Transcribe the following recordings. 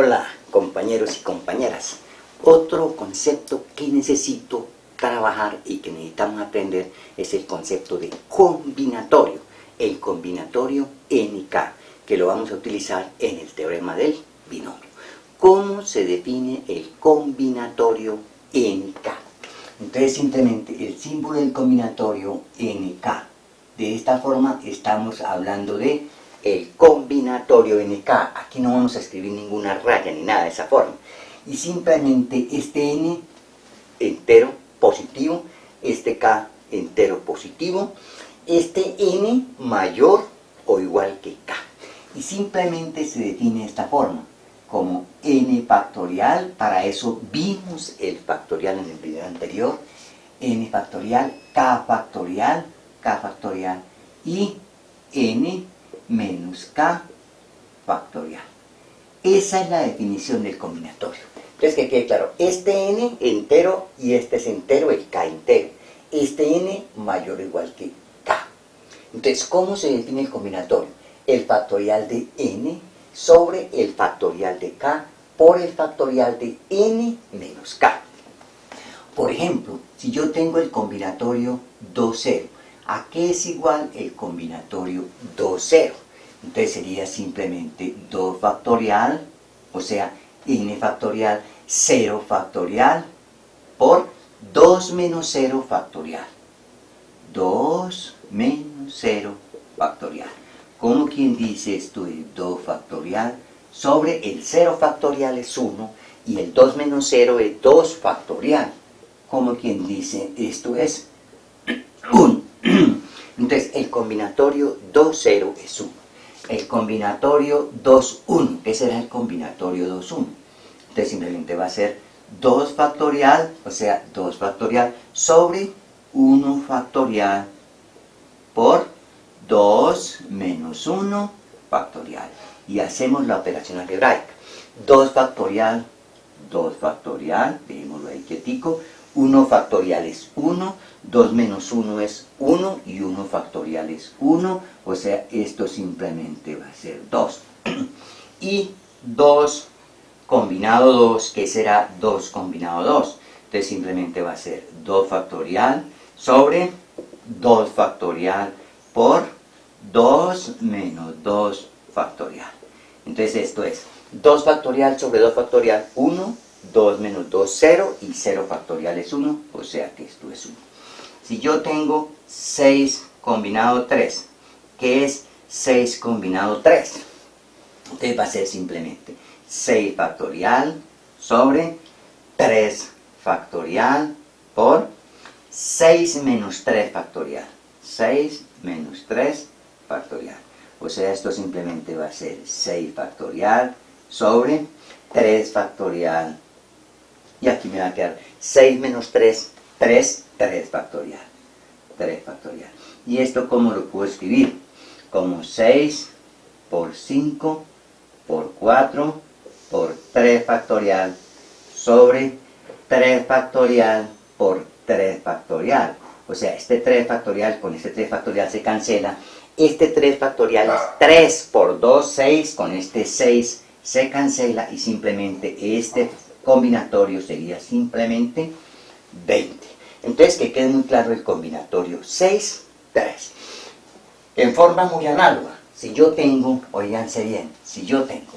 Hola compañeros y compañeras, otro concepto que necesito trabajar y que necesitamos aprender es el concepto de combinatorio, el combinatorio NK, que lo vamos a utilizar en el teorema del binomio. ¿Cómo se define el combinatorio NK? Entonces simplemente el símbolo del combinatorio NK. De esta forma estamos hablando de el combinatorio NK. Aquí no vamos a escribir ninguna raya ni nada de esa forma. Y simplemente este N entero positivo, este K entero positivo, este N mayor o igual que K. Y simplemente se define de esta forma, como N factorial. Para eso vimos el factorial en el video anterior. N factorial, K factorial y N menos K factorial. Esa es la definición del combinatorio. Entonces que quede claro, este N entero y este es entero, el K entero. Este N mayor o igual que K. Entonces, ¿cómo se define el combinatorio? El factorial de N sobre el factorial de K por el factorial de N menos K. Por ejemplo, si yo tengo el combinatorio 2, 0, ¿a qué es igual el combinatorio 2, 0? Entonces sería simplemente 2 factorial, o sea, N factorial, 0 factorial, por 2 menos 0 factorial. 2 menos 0 factorial. Como quien dice esto es 2 factorial sobre el 0 factorial es 1 y el 2 menos 0 es 2 factorial. Como quien dice esto es 1. Entonces el combinatorio 2, 0 es 1. El combinatorio 2, 1. ¿Qué será el combinatorio 2, 1? Entonces simplemente va a ser 2 factorial, o sea, 2 factorial sobre 1 factorial por 2 menos 1 factorial. Y hacemos la operación algebraica. 2 factorial, dejémoslo ahí quietico. 1 factorial es 1, 2 menos 1 es 1 y 1 factorial es 1, o sea, esto simplemente va a ser 2. Y 2 combinado 2, ¿qué será 2 combinado 2? Entonces simplemente va a ser 2 factorial sobre 2 factorial por 2 menos 2 factorial. Entonces esto es 2 factorial sobre 2 factorial, 1, 2 menos 2, 0, y 0 factorial es 1, o sea que esto es 1. Si yo tengo 6 combinado 3, ¿qué es 6 combinado 3? Entonces va a ser simplemente 6 factorial sobre 3 factorial por 6 menos 3 factorial. 6 menos 3 factorial. O sea, esto simplemente va a ser 6 factorial sobre 3 factorial. Y aquí me va a quedar 6 menos 3, 3 factorial. 3 factorial. ¿Y esto cómo lo puedo escribir? Como 6 por 5 por 4 por 3 factorial sobre 3 factorial por 3 factorial. O sea, este 3 factorial con este 3 factorial se cancela. Este 3 factorial es 3 por 2, 6. Con este 6 se cancela y simplemente este combinatorio sería simplemente 20. Entonces que quede muy claro el combinatorio 6, 3. En forma muy análoga, si yo tengo, oíganse bien, si yo tengo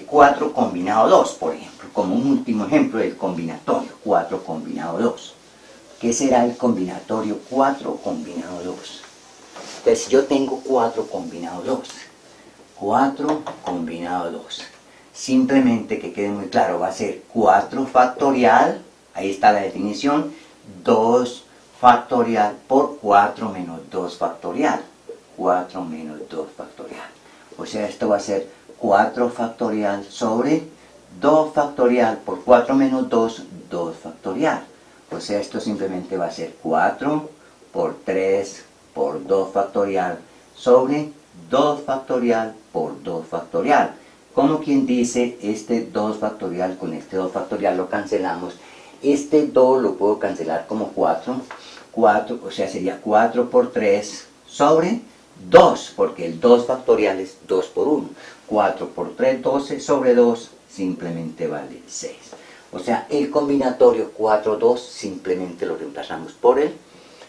4 combinado 2, por ejemplo, como un último ejemplo del combinatorio, 4 combinado 2. ¿Qué será el combinatorio 4 combinado 2? Entonces, si yo tengo 4 combinado 2, 4 combinado 2, simplemente que quede muy claro, va a ser 4 factorial, ahí está la definición, 2 factorial por 4 menos 2 factorial. 4 menos 2 factorial. O sea, esto va a ser 4 factorial sobre 2 factorial por 4 menos 2, 2 factorial. O sea, esto simplemente va a ser 4 por 3 por 2 factorial sobre 2 factorial por 2 factorial. Como quien dice, este 2 factorial con este 2 factorial lo cancelamos. Este 2 lo puedo cancelar como 4. 4, o sea, sería 4 por 3 sobre 2, porque el 2 factorial es 2 por 1. 4 por 3, 12 sobre 2, simplemente vale 6. O sea, el combinatorio 4, 2 simplemente lo reemplazamos por el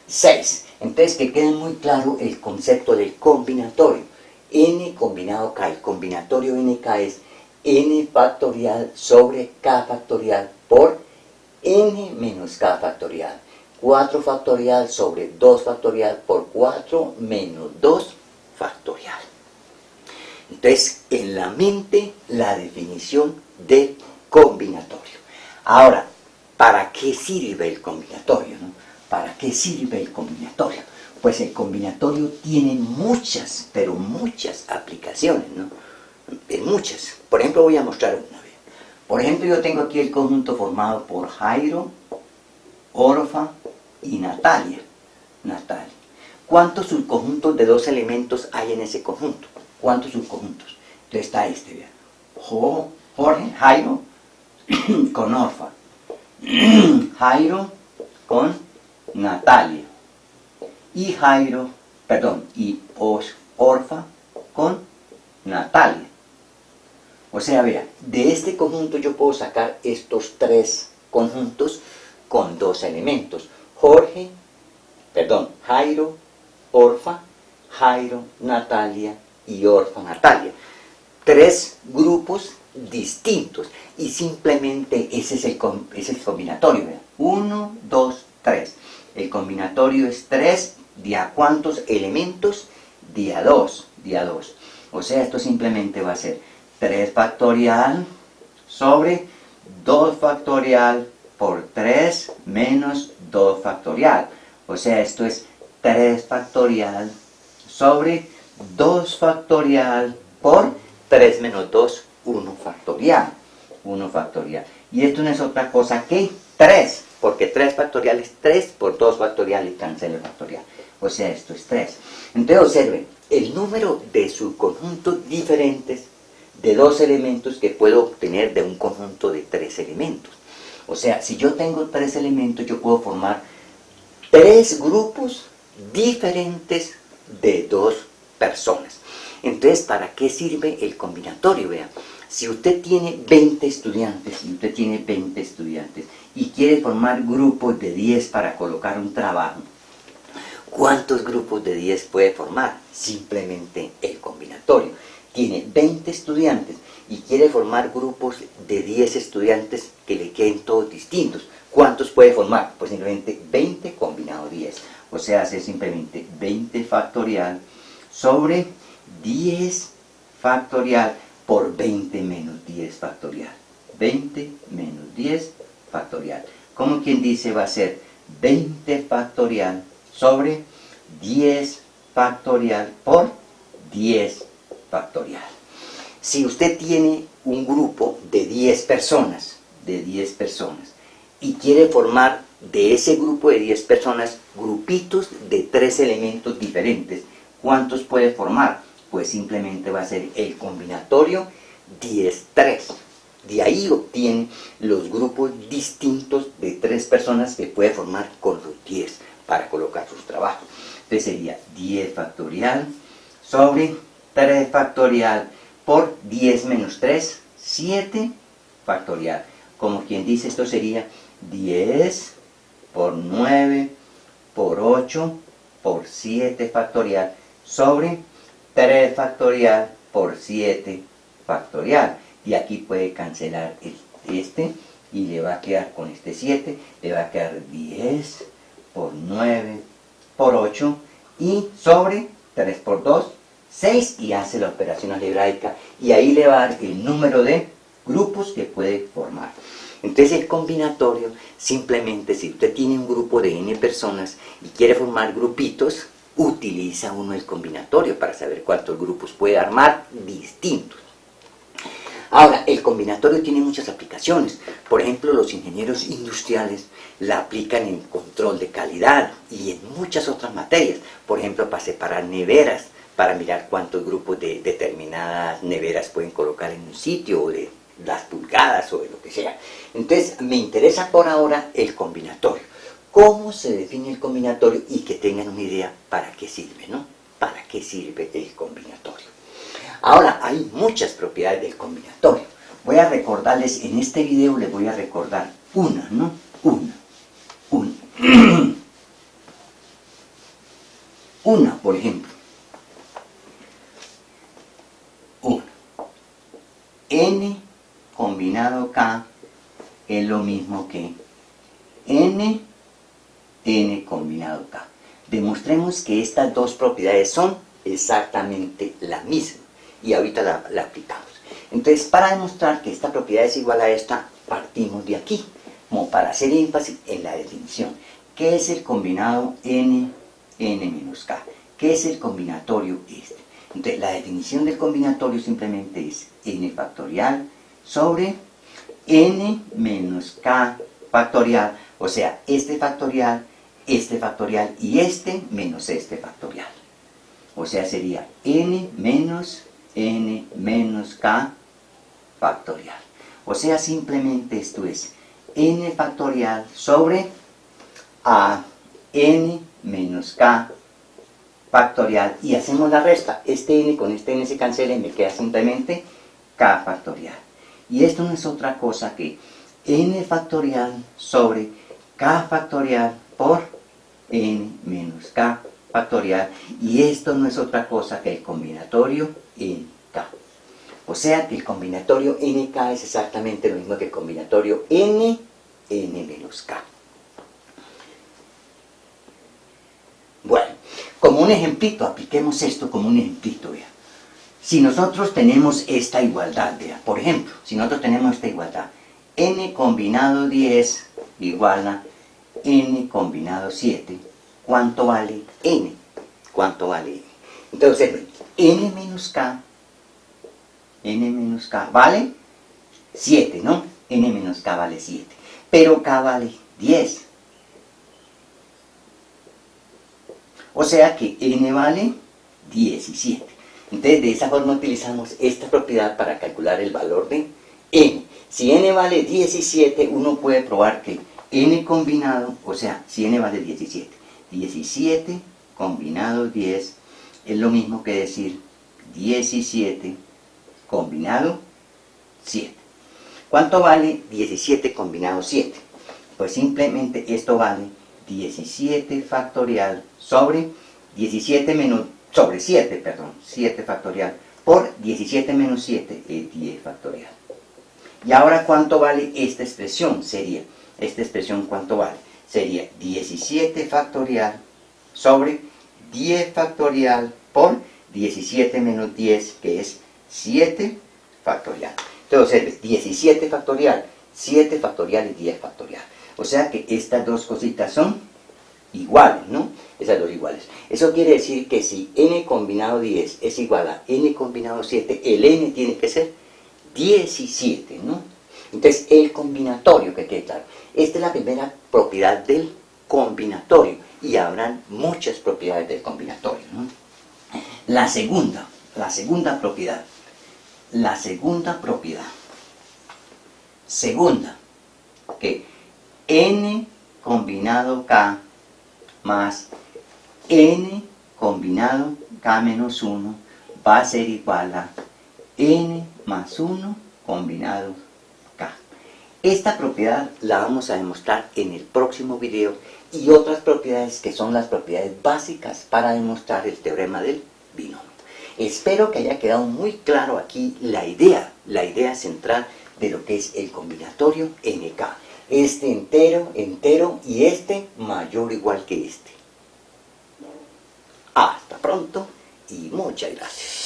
6. Entonces, que quede muy claro el concepto del combinatorio. N combinado K, el combinatorio NK es N factorial sobre K factorial por N menos K factorial. 4 factorial sobre 2 factorial por 4 menos 2 factorial. Entonces, en la mente, la definición del combinatorio. Ahora, ¿para qué sirve el combinatorio, no? ¿Para qué sirve el combinatorio? Pues el combinatorio tiene muchas, pero muchas aplicaciones, ¿no? Muchas. Por ejemplo, voy a mostrar una vez. Por ejemplo, yo tengo aquí el conjunto formado por Jairo, Orfa y Natalia. ¿Cuántos subconjuntos de dos elementos hay en ese conjunto? ¿Cuántos subconjuntos? Entonces está este, vean. Jorge, Jairo con Orfa. Jairo con Natalia. Y Orfa con Natalia. O sea, vea, de este conjunto yo puedo sacar estos tres conjuntos con dos elementos. Jairo, Orfa, Jairo, Natalia y Orfa, Natalia. Tres grupos distintos. Y simplemente ese es el combinatorio. Vean. 1, 2, 3. El combinatorio es 3. ¿De a cuántos elementos? De a 2. O sea, esto simplemente va a ser 3 factorial sobre 2 factorial por 3 menos 2 factorial. O sea, esto es 3 factorial sobre 2 factorial por 3 menos 2, 1 factorial. Y esto no es otra cosa que 3, porque 3 factorial es 3 por 2 factorial y cancela el factorial. O sea, esto es 3. Entonces observen, el número de subconjuntos diferentes de dos elementos que puedo obtener de un conjunto de 3 elementos. O sea, si yo tengo 3 elementos, yo puedo formar 3 grupos diferentes de 2 personas. Entonces, ¿para qué sirve el combinatorio? Vean, si usted tiene 20 estudiantes, y quiere formar grupos de 10 para colocar un trabajo, ¿cuántos grupos de 10 puede formar? Simplemente el combinatorio. Tiene 20 estudiantes y quiere formar grupos de 10 estudiantes que le queden todos distintos. ¿Cuántos puede formar? Pues simplemente 20 combinado 10. O sea, hace simplemente 20 factorial sobre 10 factorial por 20 menos 10 factorial. 20 menos 10 factorial. Como quien dice, va a ser 20 factorial sobre 10 factorial por 10 factorial. Si usted tiene un grupo de 10 personas, y quiere formar de ese grupo de 10 personas grupitos de 3 elementos diferentes, ¿cuántos puede formar? Pues simplemente va a ser el combinatorio 10, 3. De ahí obtiene los grupos distintos de 3 personas que puede formar con los 10 para colocar sus trabajos. Entonces sería 10 factorial sobre 3 factorial por 10 menos 3, 7 factorial. Como quien dice, esto sería 10 por 9 por 8 por 7 factorial sobre 3 factorial por 7 factorial. Y aquí puede cancelar este y le va a quedar con este 7, le va a quedar 10 por 9 por 8 y sobre 3 por 2, 6, y hace la operación algebraica y ahí le va a dar el número de grupos que puede formar. Entonces el combinatorio, simplemente si usted tiene un grupo de n personas y quiere formar grupitos, utiliza uno el combinatorio para saber cuántos grupos puede armar distintos. Ahora, el combinatorio tiene muchas aplicaciones. Por ejemplo, los ingenieros industriales la aplican en control de calidad y en muchas otras materias. Por ejemplo, para separar neveras, para mirar cuántos grupos de determinadas neveras pueden colocar en un sitio, o de las pulgadas o de lo que sea. Entonces, me interesa por ahora el combinatorio. ¿Cómo se define el combinatorio? Y que tengan una idea para qué sirve, ¿no? ¿Para qué sirve el combinatorio? Ahora, hay muchas propiedades del combinatorio. Voy a recordarles, en este video les voy a recordar una, ¿no? Una. Una, por ejemplo. Una. N combinado K es lo mismo que N combinado K. Demostremos que estas dos propiedades son exactamente la misma. Y ahorita la aplicamos. Entonces, para demostrar que esta propiedad es igual a esta, partimos de aquí, como para hacer énfasis en la definición. ¿Qué es el combinado N menos K? ¿Qué es el combinatorio este? Entonces, la definición del combinatorio simplemente es N factorial sobre N menos K factorial, o sea, este factorial y este menos este factorial. O sea, sería N menos K factorial. O sea, simplemente esto es N factorial sobre a N menos K factorial. Y hacemos la resta. Este N con este N se cancela y me queda simplemente K factorial. Y esto no es otra cosa que N factorial sobre K factorial por N menos K factorial, y esto no es otra cosa que el combinatorio NK. O sea que el combinatorio NK es exactamente lo mismo que el combinatorio N menos K. Bueno, como un ejemplito, apliquemos esto como un ejemplito, vea. Si nosotros tenemos esta igualdad, vea, por ejemplo, si nosotros tenemos esta igualdad, N combinado 10 igual a N combinado 7, ¿cuánto vale N? ¿Cuánto vale N? Entonces, N menos K vale 7, ¿no? N menos K vale 7. Pero K vale 10. O sea que N vale 17. Entonces, de esa forma utilizamos esta propiedad para calcular el valor de N. Si N vale 17, uno puede probar que N combinado, o sea, si N vale 17, 17 combinado 10 es lo mismo que decir 17 combinado 7. ¿Cuánto vale 17 combinado 7? Pues simplemente esto vale 17 factorial sobre 17 menos, sobre 7, perdón, 7 factorial por 17 menos 7 es 10 factorial. Y ahora, ¿cuánto vale esta expresión? Sería, esta expresión, ¿cuánto vale? Sería 17 factorial sobre 10 factorial por 17 menos 10, que es 7 factorial. Entonces, 17 factorial, 7 factorial y 10 factorial. O sea que estas dos cositas son iguales, ¿no? Esas dos iguales. Eso quiere decir que si N combinado 10 es igual a N combinado 7, el N tiene que ser 17, ¿no? Entonces, el combinatorio, que quede claro. Esta es la primera propiedad del combinatorio. Y habrán muchas propiedades del combinatorio, ¿no? La segunda propiedad. Segunda, que N combinado K más N combinado K menos 1 va a ser igual a N más 1 combinado K. Esta propiedad la vamos a demostrar en el próximo video, y otras propiedades que son las propiedades básicas para demostrar el teorema del binomio. Espero que haya quedado muy claro aquí la idea central de lo que es el combinatorio NK. Este entero y este mayor o igual que este. Hasta pronto y muchas gracias.